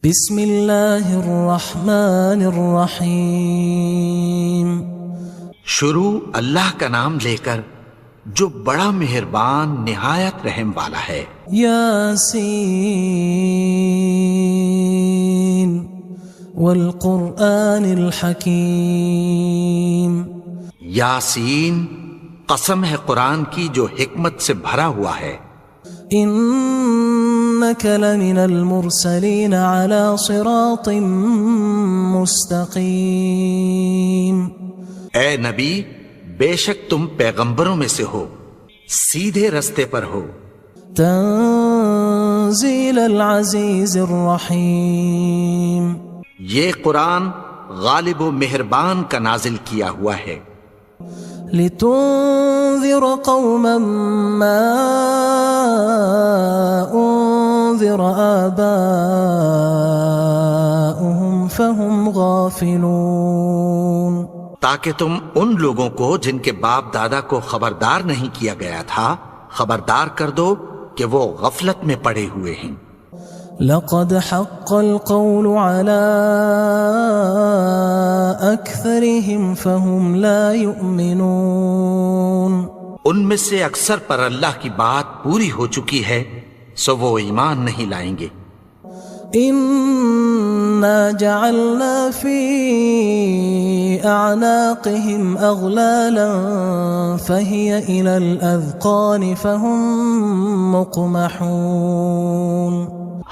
بسم اللہ الرحمن الرحیم۔ شروع اللہ کا نام لے کر جو بڑا مہربان نہایت رحم والا ہے۔ یاسین والقرآن الحکیم۔ یاسین، قسم ہے قرآن کی جو حکمت سے بھرا ہوا ہے۔ انک لمن المرسلین علی صراط مستقیم۔ اے نبی، بے شک تم پیغمبروں میں سے ہو، سیدھے رستے پر ہو۔ تنزیل العزیز الرحیم۔ یہ قرآن غالب و مہربان کا نازل کیا ہوا ہے۔ لتنذر قوما ما انذر آباؤهم فهم غافلون۔ تاکہ تم ان لوگوں کو جن کے باپ دادا کو خبردار نہیں کیا گیا تھا خبردار کر دو کہ وہ غفلت میں پڑے ہوئے ہیں۔ لقد حق القول على أكثرهم فهم لا يؤمنون۔ ان میں سے اکثر پر اللہ کی بات پوری ہو چکی ہے سو وہ ایمان نہیں لائیں گے۔ إنا جعلنا في أعناقهم أغلالا فهي إلى الأذقان فهم مقمحون۔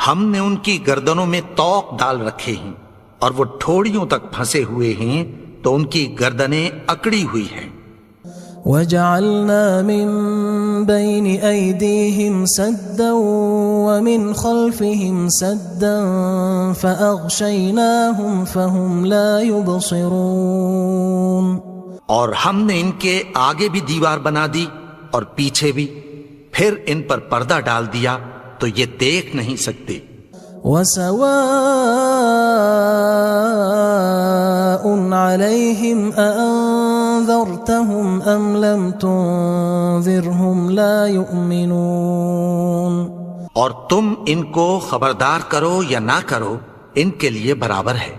ہم نے ان کی گردنوں میں طوق ڈال رکھے ہیں اور وہ ٹھوڑیوں تک پھنسے ہوئے ہیں تو ان کی گردنیں اکڑی ہوئی ہیں۔ وَجَعَلْنَا مِن بَيْنِ أَيْدِيهِمْ سَدًّا وَمِنْ خَلْفِهِمْ سَدًّا فَأَغْشَيْنَاهُمْ فَهُمْ لَا يُبْصِرُونَ۔ اور ہم نے ان کے آگے بھی دیوار بنا دی اور پیچھے بھی، پھر ان پر پردہ ڈال دیا تو یہ دیکھ نہیں سکتے۔ وَسَوَاءٌ عَلَيْهِمْ أَأَنذَرْتَهُمْ أَمْ لَمْ تُنذِرْهُمْ لَا يُؤْمِنُونَ۔ اور تم ان کو خبردار کرو یا نہ کرو ان کے لیے برابر ہے،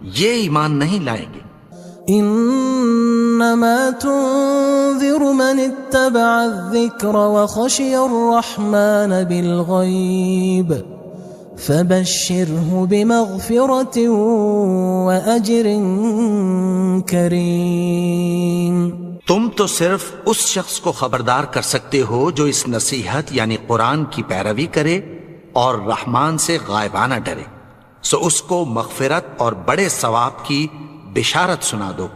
یہ ایمان نہیں لائیں گے۔ انما تنذر من اتبع الذکر وخشی الرحمن بالغیب فبشره بمغفرة وأجر کریم۔ تم تو صرف اس شخص کو خبردار کر سکتے ہو جو اس نصیحت یعنی قرآن کی پیروی کرے اور رحمان سے غائبانہ ڈرے، سو اس کو مغفرت اور بڑے ثواب کی بشارت سنا دو۔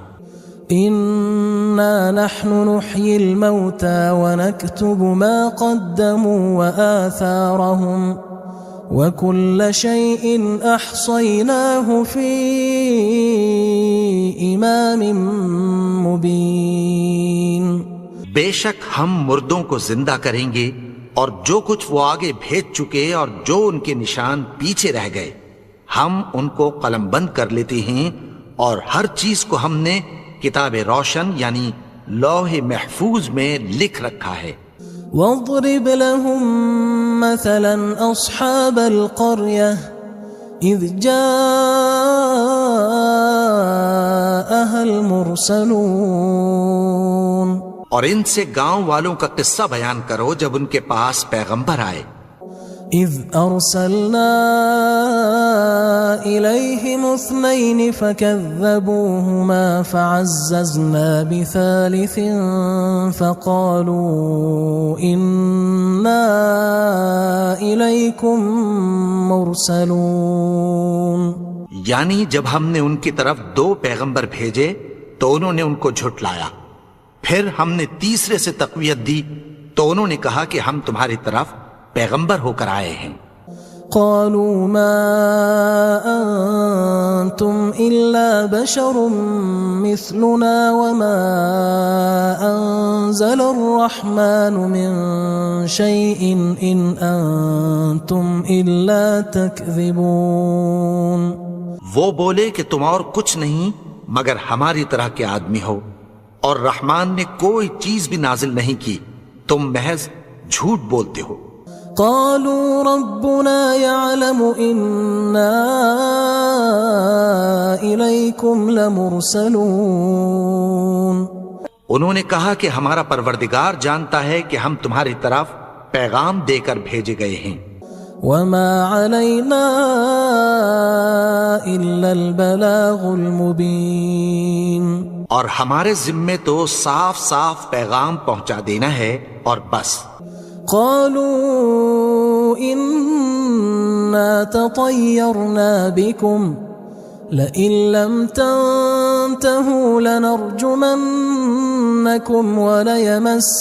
انا نحن نحيي الموتى ونكتب ما قدموا وآثارهم وكل شيء احصيناه في امام مبين۔ بے شک ہم مردوں کو زندہ کریں گے اور جو کچھ وہ آگے بھیج چکے اور جو ان کے نشان پیچھے رہ گئے ہم ان کو قلم بند کر لیتے ہیں، اور ہر چیز کو ہم نے کتاب روشن یعنی لوح محفوظ میں لکھ رکھا ہے۔ واضرب لهم مثلا اصحاب القرية اذ جاءها المرسلون۔ اور ان سے گاؤں والوں کا قصہ بیان کرو جب ان کے پاس پیغمبر آئے۔ اذ ارسلنا الیہم اثنین فکذبوہما فعززنا بثالث فقالوا انا الیکم مرسلون۔ یعنی جب ہم نے ان کی طرف 2 پیغمبر بھیجے تو انہوں نے ان کو جھٹلایا، پھر ہم نے تیسرے سے تقویت دی تو انہوں نے کہا کہ ہم تمہاری طرف پیغمبر ہو کر آئے ہیں۔ قالوا ما انتم الا بشر مثلنا وما انزل الرحمن من شيء ان انتم الا تكذبون۔ وہ بولے کہ تم اور کچھ نہیں مگر ہماری طرح کے آدمی ہو، اور رحمان نے کوئی چیز بھی نازل نہیں کی، تم محض جھوٹ بولتے ہو۔ قالوا ربنا يعلم إنا إليكم لمرسلون انہوں نے کہا کہ ہمارا پروردگار جانتا ہے کہ ہم تمہاری طرف پیغام دے کر بھیجے گئے ہیں. وما علينا إلا البلاغ المبين. اور ہمارے ذمے تو صاف صاف پیغام پہنچا دینا ہے اور بس. قالوا إنا تطيرنا بكم لئن لم تنتهوا لنرجمنكم وليمسنكم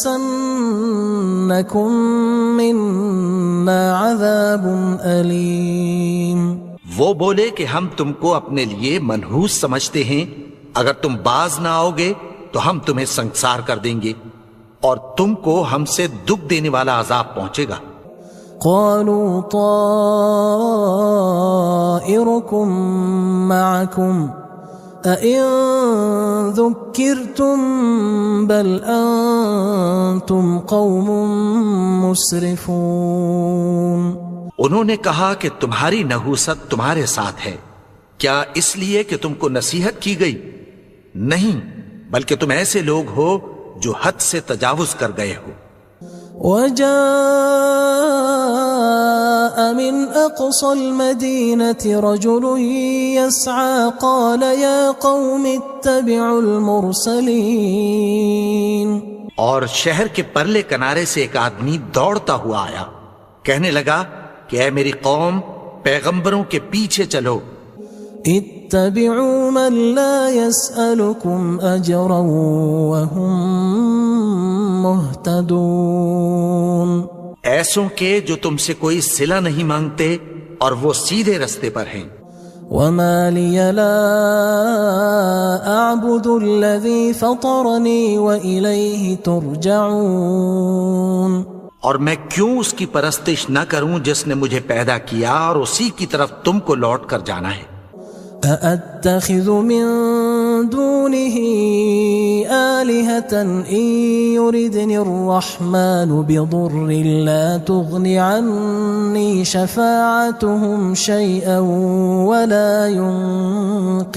منا عذاب أليم. وہ بولے کہ ہم تم کو اپنے لیے منحوس سمجھتے ہیں، اگر تم باز نہ آؤ گے تو ہم تمہیں سنسار کر دیں گے اور تم کو ہم سے دکھ دینے والا عذاب پہنچے گا. قالوا طائركم معكم أئن ذكرتم بل أنتم قوم مسرفون. انہوں نے کہا کہ تمہاری نحوست تمہارے ساتھ ہے، کیا اس لیے کہ تم کو نصیحت کی گئی؟ نہیں، بلکہ تم ایسے لوگ ہو جو حد سے تجاوز کر گئے ہو. وجاء من أقصى المدينة رجل يسعى قال يا قوم اتبعوا المرسلين. اور شہر کے پرلے کنارے سے ایک آدمی دوڑتا ہوا آیا، کہنے لگا کہ اے میری قوم، پیغمبروں کے پیچھے چلو. اتبعوا من لا يسألكم أجرا وهم مهتدون. ایسوں کے جو تم سے کوئی صلہ نہیں مانگتے اور وہ سیدھے رستے پر ہیں. وما لي لا أعبد الذي فطرني وإليه ترجعون. اور میں کیوں اس کی پرستش نہ کروں جس نے مجھے پیدا کیا اور اسی کی طرف تم کو لوٹ کر جانا ہے. أأتخذ من دونه آلهة إن يردني الرحمن بضر لا تغن عني شفاعتهم شيئا ولا ينقذون.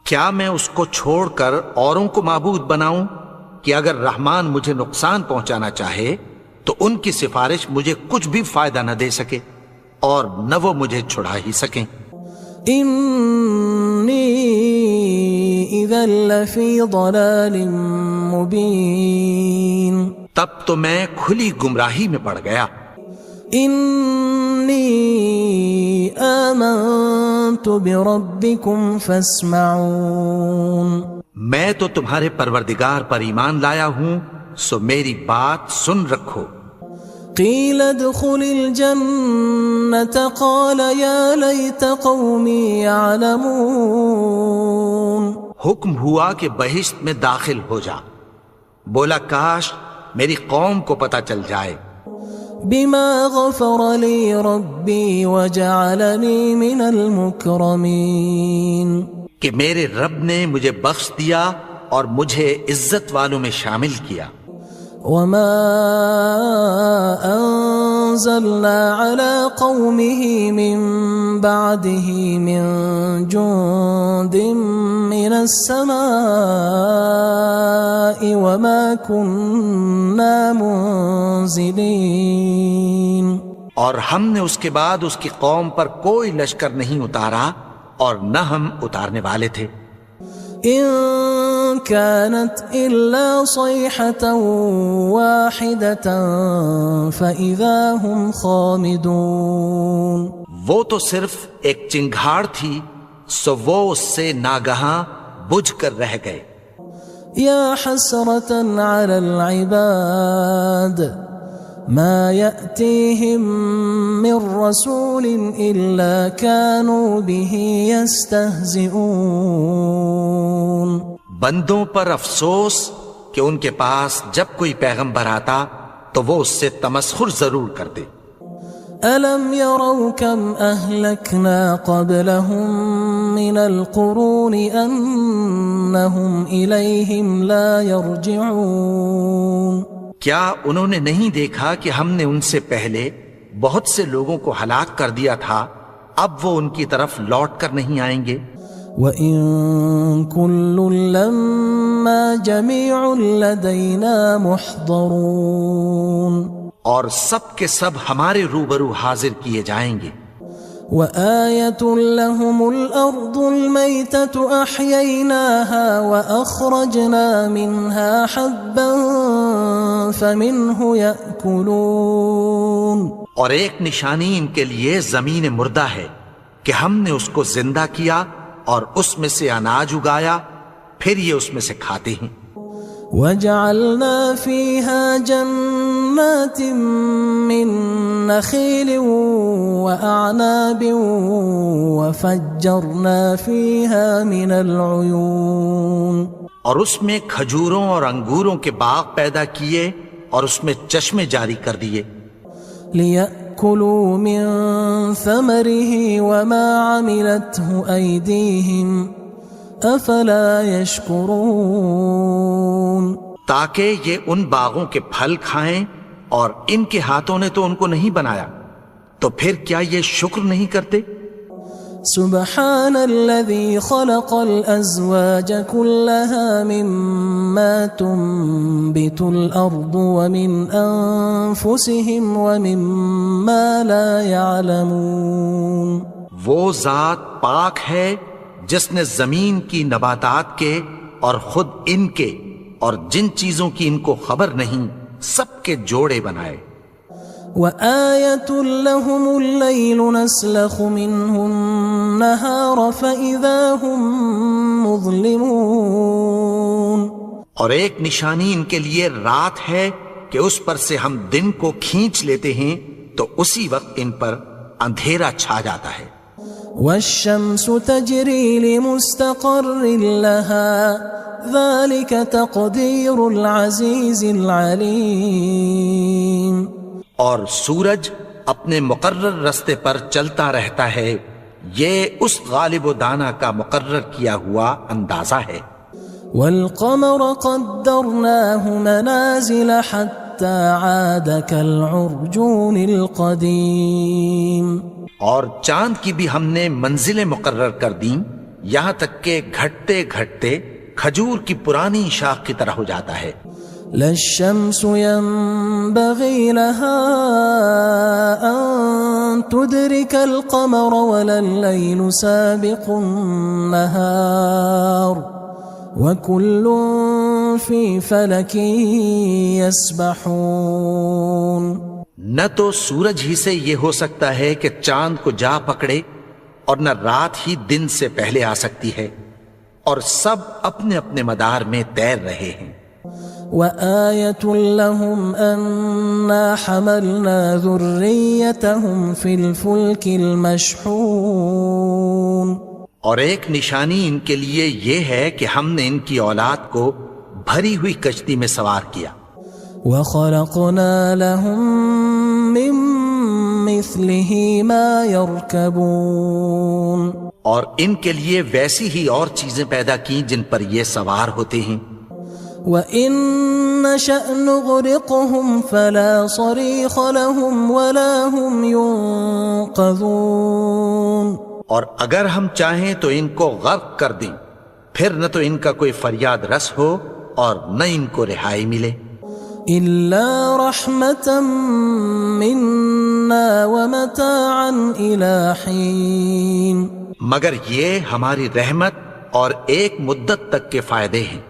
کیا میں اس کو چھوڑ کر اوروں کو معبود بناؤں کہ اگر رحمان مجھے نقصان پہنچانا چاہے تو ان کی سفارش مجھے کچھ بھی فائدہ نہ دے سکے اور نہ وہ مجھے چھڑا ہی سکیں. إني إذا لفي ضلال مبين. تب تو میں کھلی گمراہی میں پڑ گیا. إني آمنت بربكم فاسمعون. میں تو تمہارے پروردگار پر ایمان لایا ہوں، سو میری بات سن رکھو. قيل ادخل الجنة قال يا ليت قومي يعلمون. حکم ہوا کہ بہشت میں داخل ہو جا. بولا کاش میری قوم کو پتہ چل جائے. بما غفر لي ربي وجعلني من المكرمين. کہ میرے رب نے مجھے بخش دیا اور مجھے عزت والوں میں شامل کیا. وما أنزلنا على قومه من بعده من جند من السماء وما كنا منزلين. اور ہم نے اس کے بعد اس کی قوم پر کوئی لشکر نہیں اتارا اور نہ ہم اتارنے والے تھے. إن كانت إلا صيحة واحدة فإذا هم خامدون. وہ تو صرف ایک چنگھاڑ تھی، سو وہ اس سے ناگہاں بجھ کر رہ گئے. يا حسرة على العباد ما يأتيهم من رسول إلا كانوا به يستهزئون. بندوں پر افسوس کہ ان کے پاس جب کوئی پیغمبر آتا تو وہ اس سے تمسخر ضرور کرتے. ألم يروا كم أهلكنا قبلهم من القرون أنهم إليهم لا يرجعون. کیا انہوں نے نہیں دیکھا کہ ہم نے ان سے پہلے بہت سے لوگوں کو ہلاک کر دیا تھا، اب وہ ان کی طرف لوٹ کر نہیں آئیں گے؟ وَإِن كُلٌّ لَمَّا جَمِيعٌ لَدَيْنَا مُحْضَرُونَ، اور سب کے سب ہمارے روبرو حاضر کیے جائیں گے۔ وَآيَةٌ لَهُمُ الْأَرْضُ الْمَيْتَةُ أَحْيَيْنَاهَا وَأَخْرَجْنَا مِنْهَا حَبًّا فَمِنْهُ يَأْكُلُونَ، اور ایک نشانی ان کے لیے زمین مردہ ہے کہ ہم نے اس کو زندہ کیا اور اس میں سے اناج اگایا، پھر یہ اس میں سے کھاتے ہیں۔ وَجَعَلْنَا فِيهَا جَنَّاتٍ مِّن نَخِيلٍ وَأَعْنَابٍ وَفَجَّرْنَا فِيهَا مِنَ الْعُيُونِ، اور اس میں کھجوروں اور انگوروں کے باغ پیدا کیے اور اس میں چشمے جاری کر دیے، لِيَأْكُلُوا مِن ثَمَرِهِ وَمَا عَمِلَتْهُ أَيْدِيهِمْ أَفَلَا يَشْكُرُونَ، تاکہ یہ ان باغوں کے پھل کھائیں، اور ان کے ہاتھوں نے تو ان کو نہیں بنایا، تو پھر کیا یہ شکر نہیں کرتے؟ سبحان الذي خلق الأزواج كلها مما تنبت الأرض ومن أنفسهم ومما لا يعلمون، وہ ذات پاک ہے جس نے زمین کی نباتات کے اور خود ان کے اور جن چیزوں کی ان کو خبر نہیں سب کے جوڑے بنائے۔ وَآيَةٌ لَهُمُ اللَّيْلُ نَسْلَخُ مِنْهُ النَّهَارَ فَإِذَا هُمْ مُظْلِمُونَ، اور ایک نشانی ان کے لیے رات ہے کہ اس پر سے ہم دن کو کھینچ لیتے ہیں تو اسی وقت ان پر اندھیرا چھا جاتا ہے۔ وَالشَّمْسُ تَجْرِي لِمُسْتَقَرٍّ لَهَا ذَلِكَ تَقْدِيرُ الْعَزِيزِ الْعَلِيمِ، اور سورج اپنے مقرر رستے پر چلتا رہتا ہے، یہ اس غالب و دانا کا مقرر کیا ہوا اندازہ ہے۔ وَالْقَمَرَ قَدَّرْنَاهُ مَنَازِلَ حَتَّى عَادَ كَالْعُرْجُونِ الْقَدِيمِ، اور چاند کی بھی ہم نے منزلیں مقرر کر دیں، یہاں تک کہ گھٹتے گھٹتے کھجور کی پرانی شاخ کی طرح ہو جاتا ہے۔ لا الشمس ينبغي لها أن تدرك القمر ولا الليل سابق النهار وكل في فلك يسبحون، نہ تو سورج ہی سے یہ ہو سکتا ہے کہ چاند کو جا پکڑے، اور نہ رات ہی دن سے پہلے آ سکتی ہے، اور سب اپنے اپنے مدار میں تیر رہے ہیں۔ وَآيَةٌ لَهُمْ أَنَّا حَمَلْنَا ذُرِّيَّتَهُمْ فِي الْفُلْكِ الْمَشْحُونِ، اور ایک نشانی ان کے لیے یہ ہے کہ ہم نے ان کی اولاد کو بھری ہوئی کشتی میں سوار کیا۔ وَخَلَقْنَا لَهُم مِّن مِّثْلِهِ مَا يَرْكَبُونَ، اور ان کے لیے ویسی ہی اور چیزیں پیدا کی جن پر یہ سوار ہوتے ہیں۔ وَإِن نَّشَأْ نُغْرِقْهُمْ فَلَا صَرِيخَ لَهُمْ وَلَا هُمْ يُنقَذُونَ، اور اگر ہم چاہیں تو ان کو غرق کر دیں، پھر نہ تو ان کا کوئی فریاد رس ہو اور نہ ان کو رہائی ملے۔ إِلَّا رَحْمَةً مِّنَّا وَمَتَاعًا إِلَى حِينٍ، مگر یہ ہماری رحمت اور ایک مدت تک کے فائدے ہیں۔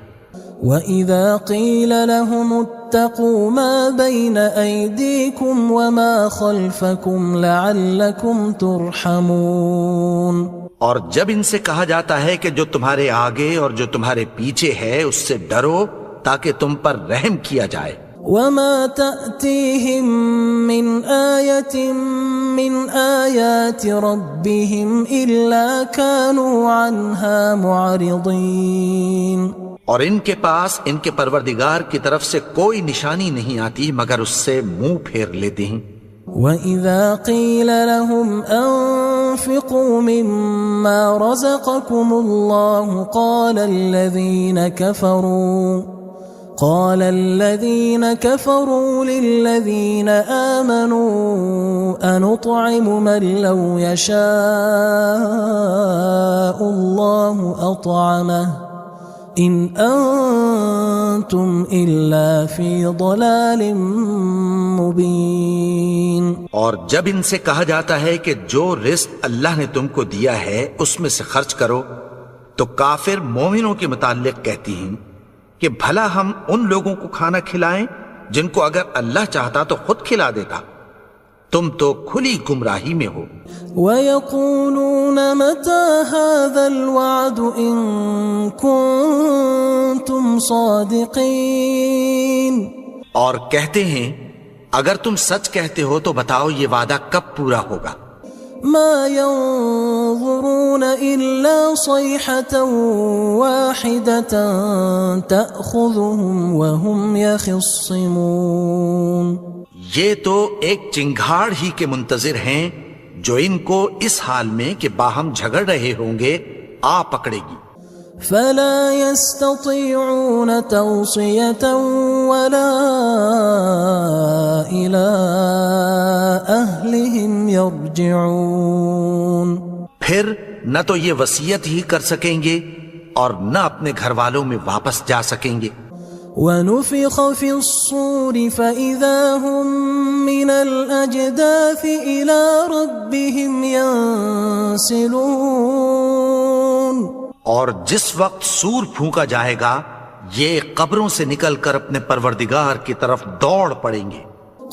وَإِذَا قِيلَ لَهُمُ اتَّقُوا مَا بَيْنَ أَيْدِيكُمْ وَمَا خَلْفَكُمْ لَعَلَّكُمْ تُرْحَمُونَ، اور جب ان سے کہا جاتا ہے کہ جو تمہارے آگے اور جو تمہارے پیچھے ہے اس سے ڈرو تاکہ تم پر رحم کیا جائے۔ وَمَا تَأْتِيهِم مِّنْ آيَةٍ مِّنْ آيَاتِ رَبِّهِمْ إِلَّا كَانُوا عَنْهَا مُعْرِضِينَ، اور ان کے پاس ان کے پروردگار کی طرف سے کوئی نشانی نہیں آتی مگر اس سے منہ پھیر لیتے ہیں۔ وَإِذَا قِيلَ لَهُمْ أَنفِقُوا مِمَّا رَزَقَكُمُ اللَّهُ قال الذين كفروا للذين آمنوا أنطعم من لو يشاء الله أطعمه إن أنتم إلا في ضلال مبين۔ اور جب ان سے کہا جاتا ہے کہ جو رزق اللہ نے تم کو دیا ہے اس میں سے خرچ کرو، تو کافر مومنوں کے متعلق کہتی ہیں کہ بھلا ہم ان لوگوں کو کھانا کھلائیں جن کو اگر اللہ چاہتا تو خود کھلا دیتا، تم تو کھلی گمراہی میں ہو۔ وَيَقُولُونَ مَتَى هَذَا الْوَعْدُ إِن كُنتُمْ صَادِقِينَ، اور کہتے ہیں اگر تم سچ کہتے ہو تو بتاؤ یہ وعدہ کب پورا ہوگا۔ ما ينظرون إلا صيحة واحدة تأخذهم وهم يخصمون، یہ تو ایک چنگھاڑ ہی کے منتظر ہیں جو ان کو اس حال میں کہ باہم جھگڑ رہے ہوں گے آ پکڑے گی۔ فلا يستطيعون توصية ولا إلى أهلهم يرجعون، پھر نہ تو یہ وصیت ہی کر سکیں گے اور نہ اپنے گھر والوں میں واپس جا سکیں گے۔ ونفخ في الصور فإذا هم من الأجداث إلى ربهم ينسلون، اور جس وقت سور پھونکا جائے گا یہ قبروں سے نکل کر اپنے پروردگار کی طرف دوڑ پڑیں گے۔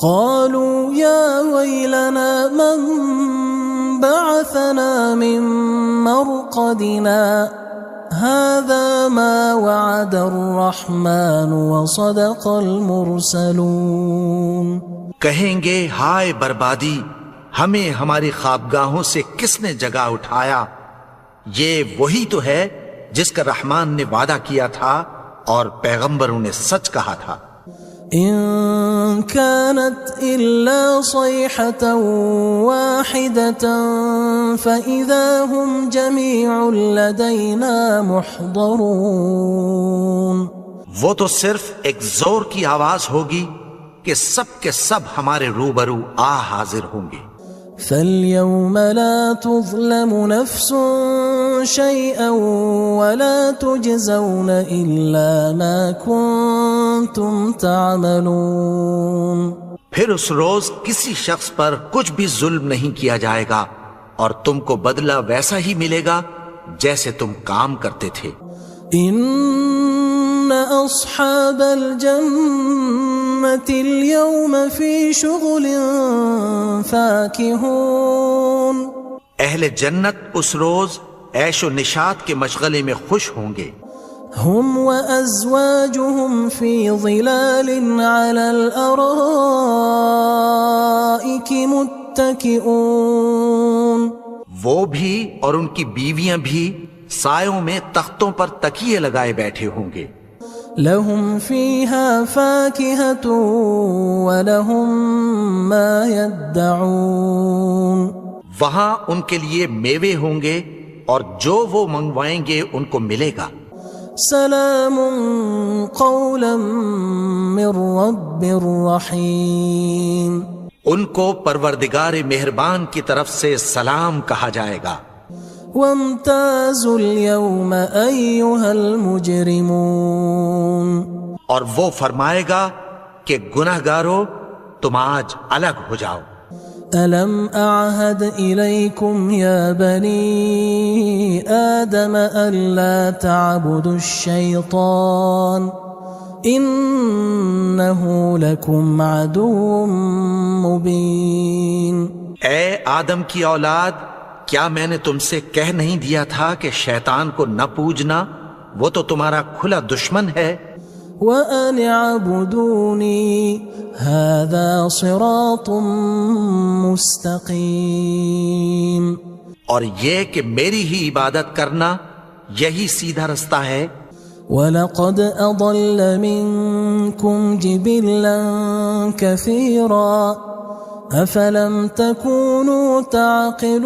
قالوا يا ويلنا من بعثنا من مرقدنا هذا ما وعد الرحمن وصدق المرسلون، کہیں گے ہائے بربادی، ہمیں ہماری خوابگاہوں سے کس نے جگا اٹھایا، یہ وہی تو ہے جس کا رحمان نے وعدہ کیا تھا اور پیغمبروں نے سچ کہا تھا۔ إن كانت إلا صيحة واحدة فإذا هم جميع لدينا محضرون، وہ تو صرف ایک زور کی آواز ہوگی کہ سب کے سب ہمارے روبرو آ حاضر ہوں گے۔ فاليوم لا تظلم نفس شيئا ولا تجزون إلا ما كنتم تعملون، پھر اس روز کسی شخص پر کچھ بھی ظلم نہیں کیا جائے گا اور تم کو بدلہ ویسا ہی ملے گا جیسے تم کام کرتے تھے۔ إن أصحاب الجنة اليوم في شغل فاكهون، اہل جنت اس روز عیش و نشاط کے مشغلے میں خوش ہوں گے۔ هم وأزواجهم في ظلال على الأرائك متكئون، وہ بھی اور ان کی بیویاں بھی سایوں میں تختوں پر تکیے لگائے بیٹھے ہوں گے۔ لهم فيها فاكهة ولهم ما يدعون، وہاں ان کے لیے میوے ہوں گے اور جو وہ منگوائیں گے ان کو ملے گا۔ سلام قولا من رب رحیم، ان کو پروردگار مہربان کی طرف سے سلام کہا جائے گا۔ وامتازوا اليوم أيها المجرمون، اور وہ فرمائے گا کہ گناہگارو تم آج الگ ہو جاؤ۔ ألم أعهد إليكم يا بني آدم ألا تعبدوا الشيطان إنه لكم عدو مبين۔ اے آدم کی اولاد، کیا میں نے تم سے کہہ نہیں دیا تھا کہ شیطان کو نہ پوجنا، وہ تو تمہارا کھلا دشمن ہے۔ وَأَنِ اعْبُدُونِي هَذَا صِرَاطٌ مُسْتَقِيمٌ، اور یہ کہ میری ہی عبادت کرنا یہی سیدھا رستہ ہے۔ وَلَقَدْ أَضَلَّ مِنْكُمْ جِبِلًّا كَثِيرًا أَفَلَمْ تَكُونُوا تَعْقِلُونَ،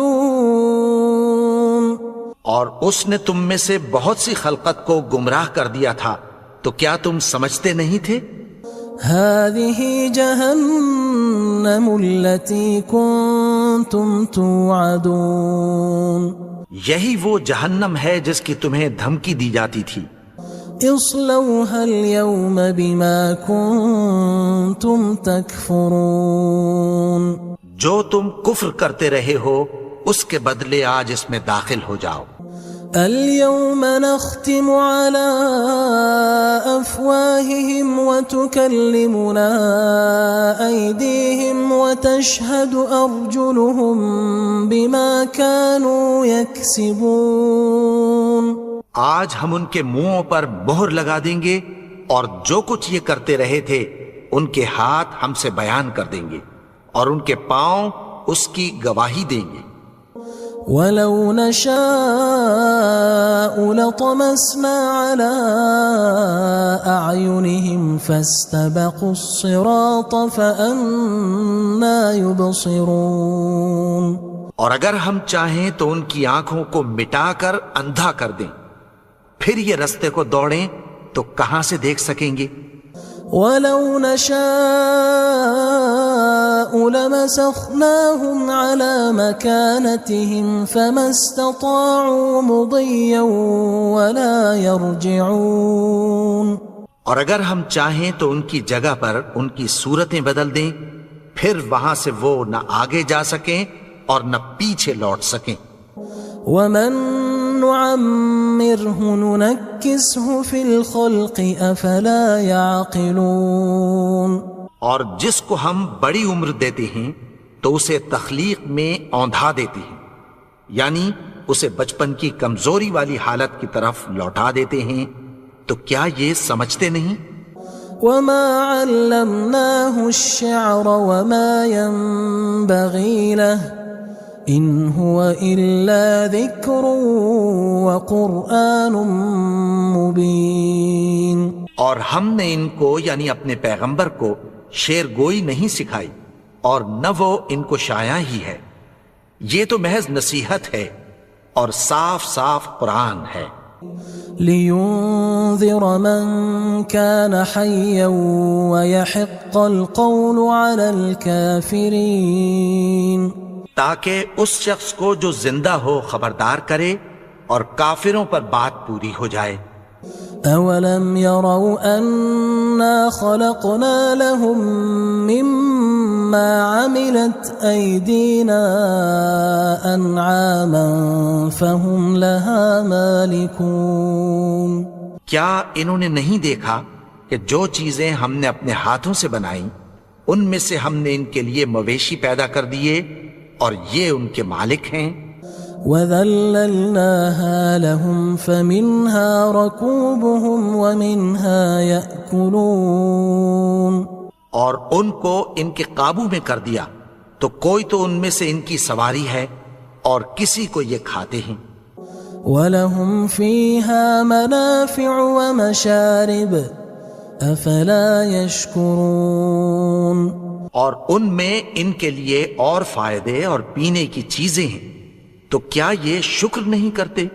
اور اس نے تم میں سے بہت سی خلقت کو گمراہ کر دیا تھا، تو کیا تم سمجھتے نہیں تھے؟ هذه جهنم التي كنتم توعدون یہی وہ جہنم ہے جس کی تمہیں دھمکی دی جاتی تھی. اصلوها اليوم بما كنتم تكفرون جو تم کفر کرتے رہے ہو اس کے بدلے آج اس میں داخل ہو جاؤ. اليوم نختم على أفواههم وتكلمنا أيديهم وتشهد أرجلهم بما كانوا يكسبون. آج ہم ان کے منہوں پر مہر لگا دیں گے اور جو کچھ یہ کرتے رہے تھے ان کے ہاتھ ہم سے بیان کر دیں گے اور ان کے پاؤں اس کی گواہی دیں گے. وَلَوْ نَشَاءُ لَطَمَسْنَا عَلَىٰ أَعْيُنِهِمْ فَاسْتَبَقُوا الصِّرَاطَ فَأَنَّىٰ يُبْصِرُونَ. اور اگر ہم چاہیں تو ان کی آنکھوں کو مٹا کر اندھا کر دیں، پھر یہ رستے کو دوڑیں تو کہاں سے دیکھ سکیں گے. وَلَوْ نَشَاءُ لَمَسَخْنَاهُمْ عَلَىٰ مَكَانَتِهِمْ فَمَا اسْتَطَاعُوا مُضِيًّا وَلَا يَرْجِعُونَ. اور اگر ہم چاہیں تو ان کی جگہ پر ان کی صورتیں بدل دیں، پھر وہاں سے وہ نہ آگے جا سکیں اور نہ پیچھے لوٹ سکیں. وَمَن نُعَمِّرْهُ نُنَكِّسْهُ فِي الْخَلْقِ أَفَلَا يَعْقِلُونَ. اور جس کو ہم بڑی عمر دیتے ہیں تو اسے تخلیق میں اوندھا دیتے ہیں، یعنی اسے بچپن کی کمزوری والی حالت کی طرف لوٹا دیتے ہیں. تو کیا یہ سمجھتے نہیں؟ وَمَا عَلَّمْنَاهُ الشِّعْرَ وَمَا يَنبَغِي لَهُ إِنْ هُوَ إِلَّا ذِكْرٌ وَقُرْآنٌ مُبِينٌ. اور ہم نے ان کو یعنی اپنے پیغمبر کو شعر گوئی نہیں سکھائی اور نہ وہ ان کو شایع ہی ہے، یہ تو محض نصیحت ہے اور صاف صاف قرآن ہے. لِيُنذِرَ مَن كَانَ حَيًّا وَيَحِقَّ الْقَوْلُ عَلَى الْكَافِرِينَ. تاکہ اس شخص کو جو زندہ ہو خبردار کرے اور کافروں پر بات پوری ہو جائے. أَوَلَمْ يَرَوْا أَنَّا خَلَقْنَا لَهُم مِّمَّا عَمِلَتْ أَيْدِينَا أَنْعَامًا فَهُمْ لَهَا مَالِكُونَ. کیا انہوں نے نہیں دیکھا کہ جو چیزیں ہم نے اپنے ہاتھوں سے بنائیں ان میں سے ہم نے ان کے لیے مویشی پیدا کر دیے اور یہ ان کے مالک ہیں. وَذَلَّلْنَاهَا لَهُمْ فَمِنْهَا رَكُوبُهُمْ وَمِنْهَا يَأْكُلُونَ. اور ان کو ان کے قابو میں کر دیا تو کوئی تو ان میں سے ان کی سواری ہے اور کسی کو یہ کھاتے ہیں. وَلَهُمْ فِيهَا مَنَافِعُ وَمَشَارِبُ أَفَلَا يَشْكُرُونَ. اور ان میں ان کے لیے اور فائدے اور پینے کی چیزیں ہیں، تو کیا یہ شکر نہیں کرتے؟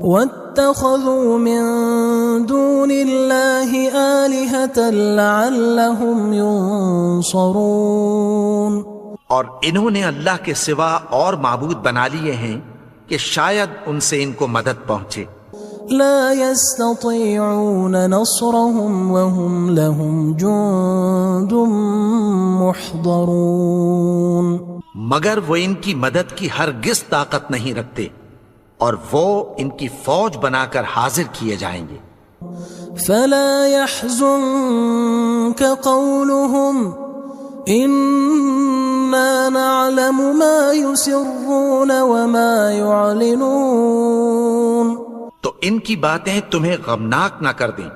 وَاتَّخَذُوا مِن دُونِ اللَّهِ آلِهَةً لَعَلَّهُمْ يُنصَرُونَ. اور انہوں نے اللہ کے سوا اور معبود بنا لیے ہیں کہ شاید ان سے ان کو مدد پہنچے. لا يستطيعون نصرهم وهم لهم جند محضرون. مگر وہ ان کی مدد کی ہرگز طاقت نہیں رکھتے اور وہ ان کی فوج بنا کر حاضر کیے جائیں گے. فلا يحزنك قولهم إنا نعلم ما يسرون وما يعلنون. تو ان کی باتیں تمہیں غمناک نہ کر دیں،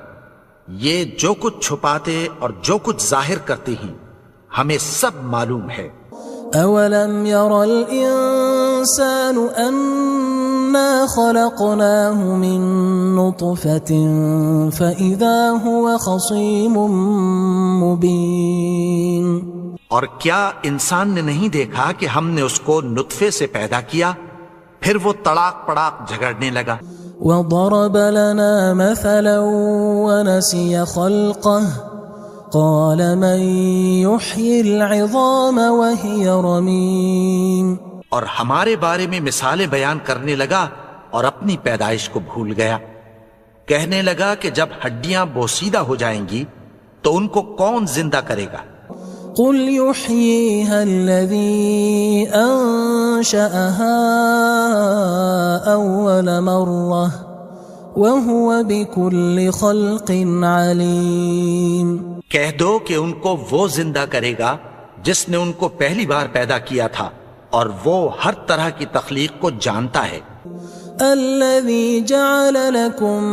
یہ جو کچھ چھپاتے اور جو کچھ ظاہر کرتے ہیں ہمیں سب معلوم ہے. أَوَلَمْ يَرَ الْإِنسَانُ أَنَّا خَلَقْنَاهُ مِن نُّطْفَةٍ فَإِذَا هُوَ خَصِيمٌ مُّبِينٌ. اور کیا انسان نے نہیں دیکھا کہ ہم نے اس کو نطفے سے پیدا کیا، پھر وہ تڑاک پڑاک جھگڑنے لگا. وضرب لنا مثلا ونسي خلقه قال من يحيي العظام وهي رميم اور ہمارے بارے میں مثالیں بیان کرنے لگا اور اپنی پیدائش کو بھول گیا. کہنے لگا کہ جب ہڈیاں بوسیدہ ہو جائیں گی تو ان کو کون زندہ کرے گا؟ قل يحييها الذي أنشأها أول مرة وهو بكل خلق عليم. کہہ دو کہ ان کو وہ زندہ کرے گا جس نے ان کو پہلی بار پیدا کیا تھا اور وہ ہر طرح کی تخلیق کو جانتا ہے. الذي جعل لكم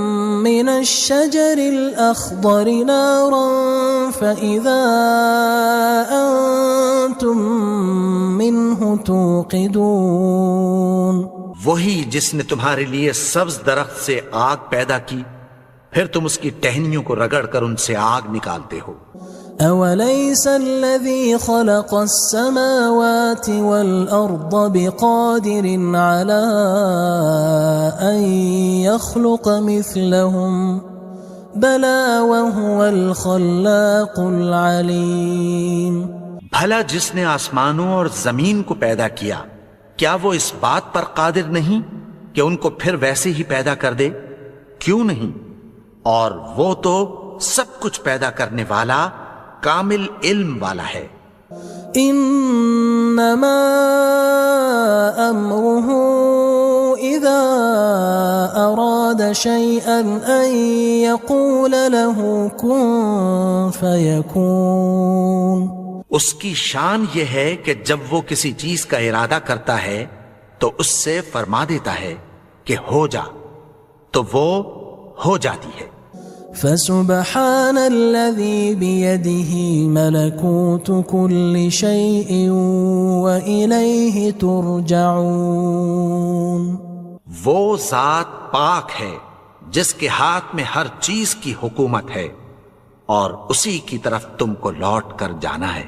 من الشجر الأخضر نارا فإذا أنتم منه توقدون. وہی جس نے تمہارے لیے سبز درخت سے آگ پیدا کی پھر تم اس کی ٹہنیوں کو رگڑ کر ان سے آگ نکالتے ہو. أوليس الذي خلق السماوات والأرض بقادر على أن يخلق مثلهم بلى وهو الخلاق العليم. بھلا جس نے آسمانوں اور زمین کو پیدا کیا کیا وہ اس بات پر قادر نہیں کہ ان کو پھر ویسے ہی پیدا کر دے؟ کیوں نہیں؟ اور وہ تو سب کچھ پیدا کرنے والا کامل علم والا ہے. انما امره اذا اراد شيئا ان يقول له كن فيكون. اس کی شان یہ ہے کہ جب وہ کسی چیز کا ارادہ کرتا ہے تو اس سے فرما دیتا ہے کہ ہو جا تو وہ ہو جاتی ہے. فسبحان الذي بيده ملكوت كل شيء وإليه ترجعون. وہ ذات پاک ہے جس کے ہاتھ میں ہر چیز کی حکومت ہے اور اسی کی طرف تم کو لوٹ کر جانا ہے.